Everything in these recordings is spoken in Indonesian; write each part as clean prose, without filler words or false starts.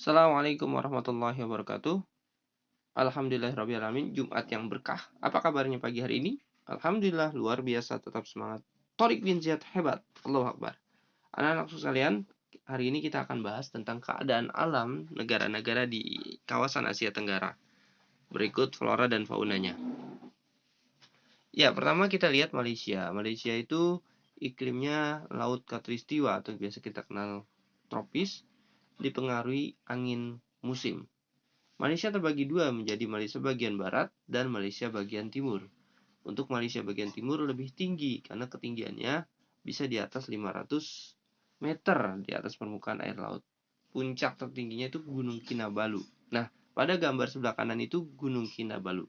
Assalamualaikum warahmatullahi wabarakatuh. Alhamdulillahirrabbilalamin. Jumat yang berkah. Apa kabarnya pagi hari ini? Alhamdulillah luar biasa, tetap semangat. Torik bin Ziyad hebat. Allahu Akbar. Anak-anakku sekalian, hari ini kita akan bahas tentang keadaan alam negara-negara di kawasan Asia Tenggara. Berikut flora dan faunanya. Ya, pertama kita lihat Malaysia. Malaysia itu iklimnya laut khatulistiwa atau biasa kita kenal tropis, dipengaruhi angin musim. Malaysia terbagi dua menjadi Malaysia bagian barat dan Malaysia bagian timur. Untuk Malaysia bagian timur lebih tinggi karena ketinggiannya bisa di atas 500 meter di atas permukaan air laut. Puncak tertingginya itu Gunung Kinabalu. Nah, pada gambar sebelah kanan itu Gunung Kinabalu.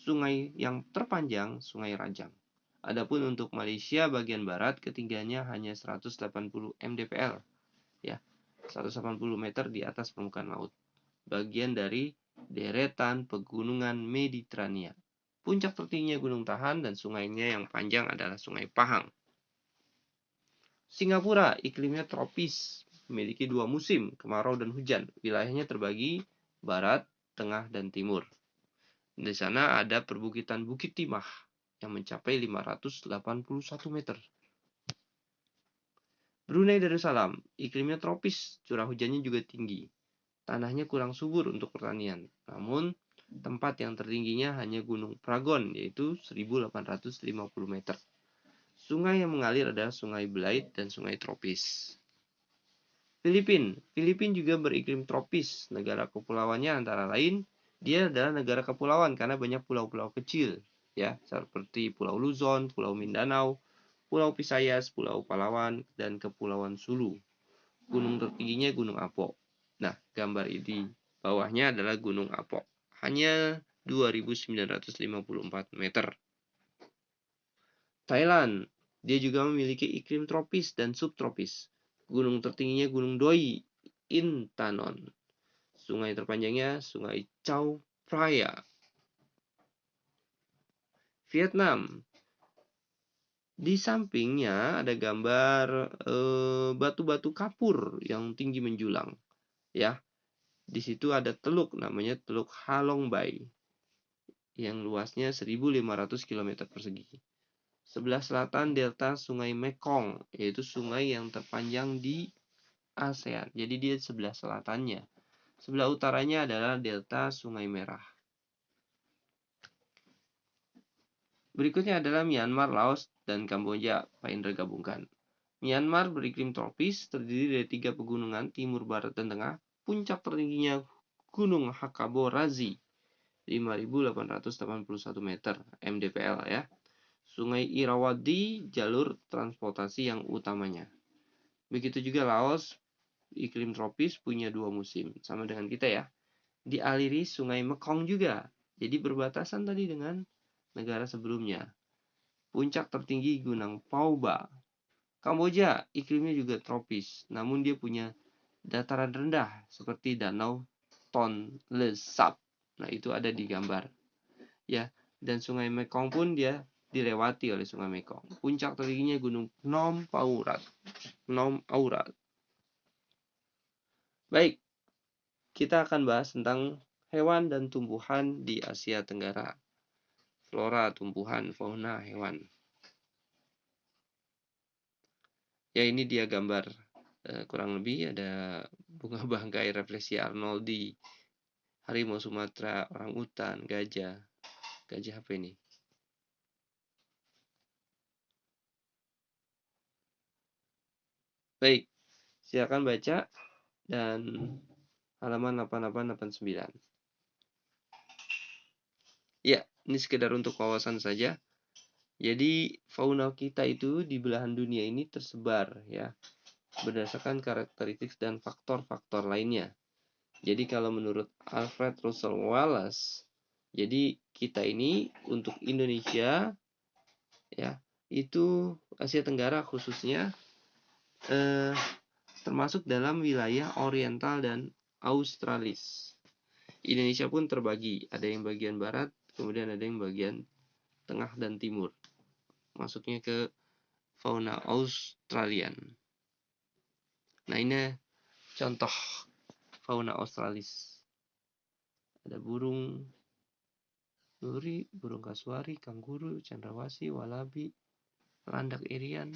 Sungai yang terpanjang Sungai Rajang. Adapun untuk Malaysia bagian barat ketinggiannya hanya 180 mdpl, ya, 180 meter di atas permukaan laut. Bagian dari deretan pegunungan Mediterania. Puncak tertingginya Gunung Tahan dan sungainya yang panjang adalah Sungai Pahang. Singapura iklimnya tropis, memiliki dua musim, kemarau dan hujan. Wilayahnya terbagi barat, tengah, dan timur. Di sana ada perbukitan Bukit Timah yang mencapai 581 meter. Brunei Darussalam, iklimnya tropis, curah hujannya juga tinggi. Tanahnya kurang subur untuk pertanian. Namun, tempat yang tertingginya hanya Gunung Pragon, yaitu 1850 meter. Sungai yang mengalir adalah Sungai Belait dan Sungai Tropis. Filipina juga beriklim tropis. Negara kepulauannya antara lain, dia adalah negara kepulauan karena banyak pulau-pulau kecil, ya, seperti Pulau Luzon, Pulau Mindanao, Pulau Visayas, Pulau Palawan, dan Kepulauan Sulu. Gunung tertingginya Gunung Apok. Nah, gambar di bawahnya adalah Gunung Apok. Hanya 2.954 meter. Thailand, dia juga memiliki iklim tropis dan subtropis. Gunung tertingginya Gunung Doi Intanon. Sungai terpanjangnya Sungai Chao Phraya. Vietnam, di sampingnya ada gambar batu-batu kapur yang tinggi menjulang, ya. Di situ ada teluk namanya Teluk Halong Bay yang luasnya 1.500 km persegi. Sebelah selatan delta Sungai Mekong, yaitu sungai yang terpanjang di ASEAN. Jadi dia sebelah selatannya. Sebelah utaranya adalah delta Sungai Merah. Berikutnya adalah Myanmar, Laos, dan Kamboja. Pak Indra gabungkan. Myanmar beriklim tropis, terdiri dari 3 pegunungan, timur, barat, dan tengah. Puncak tertingginya Gunung Hakabo Razi, 5.881 meter mdpl, ya. Sungai Irrawaddy jalur transportasi yang utamanya. Begitu juga Laos, iklim tropis, punya 2 musim, sama dengan kita, ya. Dialiri Sungai Mekong juga. Jadi berbatasan tadi dengan negara sebelumnya. Puncak tertinggi Gunung Pauba. Kamboja iklimnya juga tropis, namun dia punya dataran rendah seperti Danau Tonle Sap. Nah, itu ada di gambar, ya. Dan Sungai Mekong pun dia dilewati oleh Sungai Mekong. Puncak tertingginya Gunung Phnom Aurat. Baik, kita akan bahas tentang hewan dan tumbuhan di Asia Tenggara. Flora, tumbuhan, fauna, hewan. Ya, ini dia gambar. Kurang lebih ada bunga bangkai refleksi Arnoldi, harimau Sumatera, orangutan, gajah. Gajah apa ini? Baik, silakan baca dan halaman 8889. Ya, ini sekedar untuk wawasan saja. Jadi fauna kita itu di belahan dunia ini tersebar, ya, berdasarkan karakteristik dan faktor-faktor lainnya. Jadi kalau menurut Alfred Russel Wallace, jadi kita ini untuk Indonesia, ya, itu Asia Tenggara khususnya termasuk dalam wilayah Oriental dan Australis. Indonesia pun terbagi, ada yang bagian barat, kemudian ada yang bagian tengah dan timur. Masuknya ke fauna Australian. Nah, ini contoh fauna australis. Ada burung duri, burung kasuari, kanguru, cendrawasih, walabi, landak irian.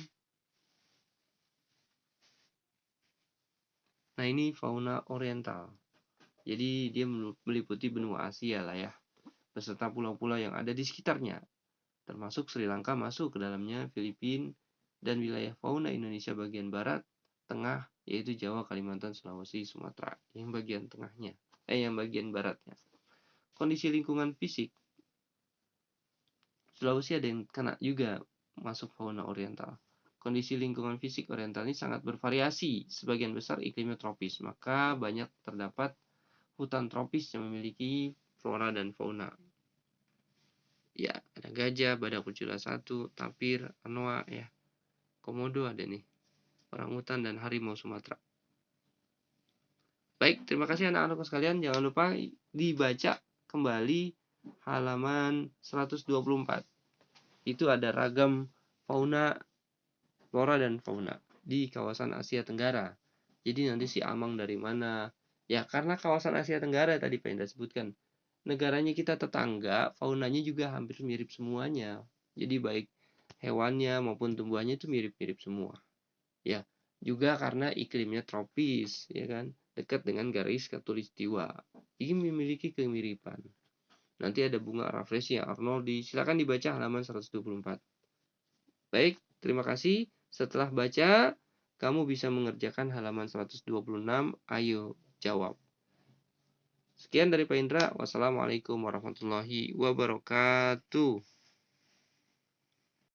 Nah, ini fauna oriental. Jadi dia meliputi benua Asia lah ya, beserta pulau-pulau yang ada di sekitarnya, termasuk Sri Lanka masuk ke dalamnya, Filipina, dan wilayah fauna Indonesia bagian barat, tengah, yaitu Jawa, Kalimantan, Sulawesi, Sumatera, yang bagian tengahnya, yang bagian baratnya. Kondisi lingkungan fisik, Sulawesi ada yang kena juga masuk fauna oriental. Kondisi lingkungan fisik oriental ini sangat bervariasi, sebagian besar iklimnya tropis, maka banyak terdapat hutan tropis yang memiliki flora dan fauna. Ya, ada gajah, badak bercula satu, tapir, anoa, ya, komodo ada nih, orangutan dan harimau Sumatera. Baik, terima kasih anak-anakku sekalian. Jangan lupa dibaca kembali halaman 124. Itu ada ragam fauna, flora dan fauna di kawasan Asia Tenggara. Jadi nanti si Amang dari mana? Ya, karena kawasan Asia Tenggara tadi Pak Indra sebutkan, negaranya kita tetangga, faunanya juga hampir mirip semuanya. Jadi baik hewannya maupun tumbuhannya itu mirip-mirip semua. Ya, juga karena iklimnya tropis, ya kan, dekat dengan garis khatulistiwa. Ini memiliki kemiripan. Nanti ada bunga Rafflesia Arnoldi. Silakan dibaca halaman 124. Baik, terima kasih. Setelah baca, kamu bisa mengerjakan halaman 126. Ayo jawab. Sekian dari Pak Indra. Wassalamualaikum warahmatullahi wabarakatuh.